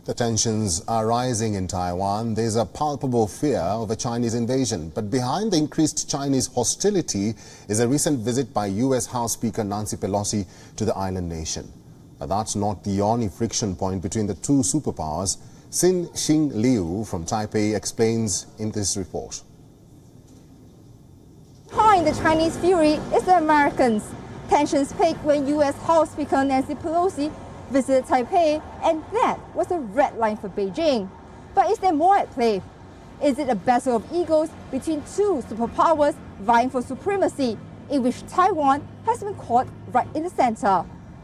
The tensions are rising in Taiwan. There's a palpable fear of a Chinese invasion. But behind the increased Chinese hostility is a recent visit by U.S. House Speaker Nancy Pelosi to the island nation. But that's not the only friction point between the two superpowers. Xin Liu from Taipei explains in this report. Behind the Chinese fury is the Americans. Tensions peaked when U.S. House Speaker Nancy Pelosi visited Taipei, and that was a red line for Beijing. But is there more at play? Is it a battle of egos between two superpowers vying for supremacy, in which Taiwan has been caught right in the center?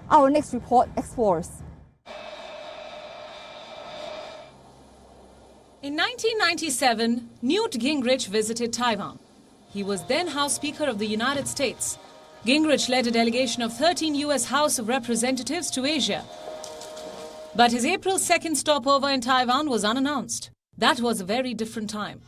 Our next report explores. In 1997, Newt Gingrich visited Taiwan. He was then House Speaker of the United States. Gingrich led a delegation of 13 U.S. House of Representatives to Asia. But his April 2nd stopover in Taiwan was unannounced. That was a very different time.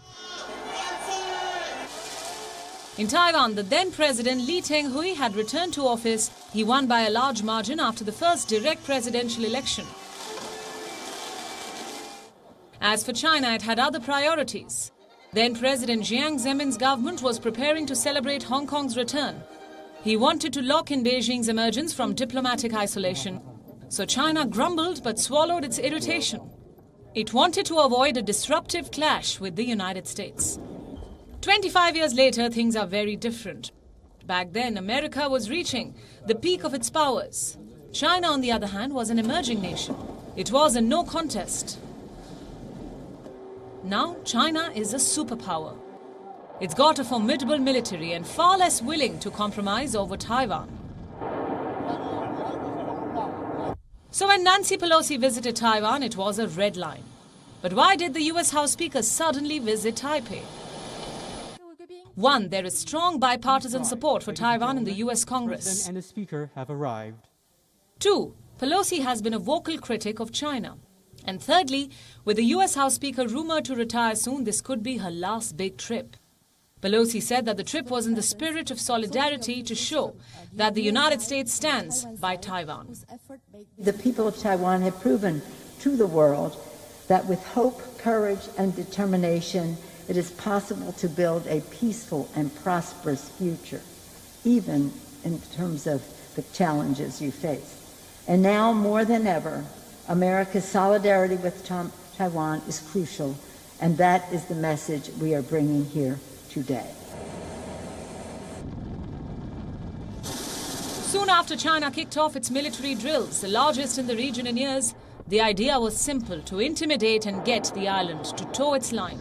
In Taiwan, the then President Lee Teng-hui had returned to office. He won by a large margin after the first direct presidential election. As for China, it had other priorities. Then President Jiang Zemin's government was preparing to celebrate Hong Kong's return. He wanted to lock in Beijing's emergence from diplomatic isolation. So China grumbled but swallowed its irritation. It wanted to avoid a disruptive clash with the United States. 25 years later, things are very different. Back then, America was reaching the peak of its powers. China, on the other hand, was an emerging nation. It was a no contest. Now, China is a superpower. It's got a formidable military and far less willing to compromise over Taiwan. So when Nancy Pelosi visited Taiwan, it was a red line. But why did the U.S. House Speaker suddenly visit Taipei? One, there is strong bipartisan support for Taiwan in the U.S. Congress. And the Speaker have arrived. Two, Pelosi has been a vocal critic of China. And thirdly, with the U.S. House Speaker rumored to retire soon, this could be her last big trip. Pelosi said that the trip was in the spirit of solidarity to show that the United States stands by Taiwan. The people of Taiwan have proven to the world that with hope, courage, and determination, it is possible to build a peaceful and prosperous future, even in terms of the challenges you face. And now, more than ever, America's solidarity with Taiwan is crucial, and that is the message we are bringing here today. Soon after China kicked off its military drills, the largest in the region in years, the idea was simple: to intimidate and get the island to toe its line.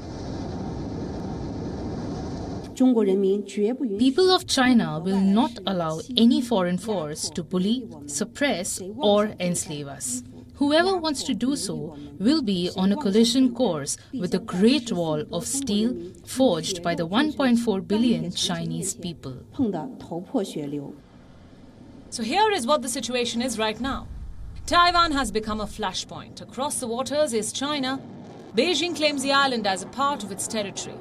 People of China will not allow any foreign force to bully, suppress, or enslave us. Whoever wants to do so will be on a collision course with the Great Wall of Steel forged by the 1.4 billion Chinese people. So here is what the situation is right now. Taiwan has become a flashpoint. Across the waters is China. Beijing claims the island as a part of its territory.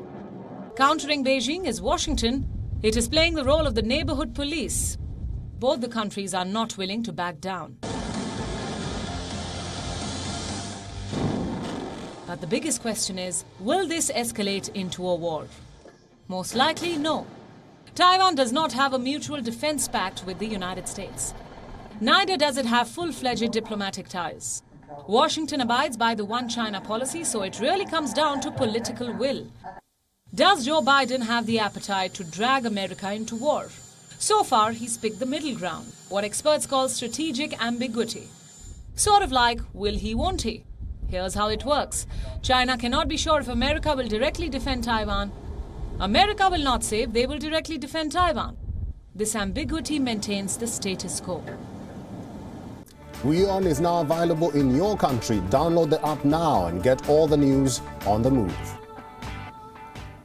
Countering Beijing is Washington. It is playing the role of the neighborhood police. Both the countries are not willing to back down. But the biggest question is, will this escalate into a war? Most likely, no. Taiwan does not have a mutual defense pact with the United States. Neither does it have full-fledged diplomatic ties. Washington abides by the One China policy, so it really comes down to political will. Does Joe Biden have the appetite to drag America into war? So far, he's picked the middle ground, what experts call strategic ambiguity. Sort of like, will he, won't he? Here's how it works. China cannot be sure if America will directly defend Taiwan. America will not say if they will directly defend Taiwan. This ambiguity maintains the status quo. WION is now available in your country. Download the app now and get all the news on the move.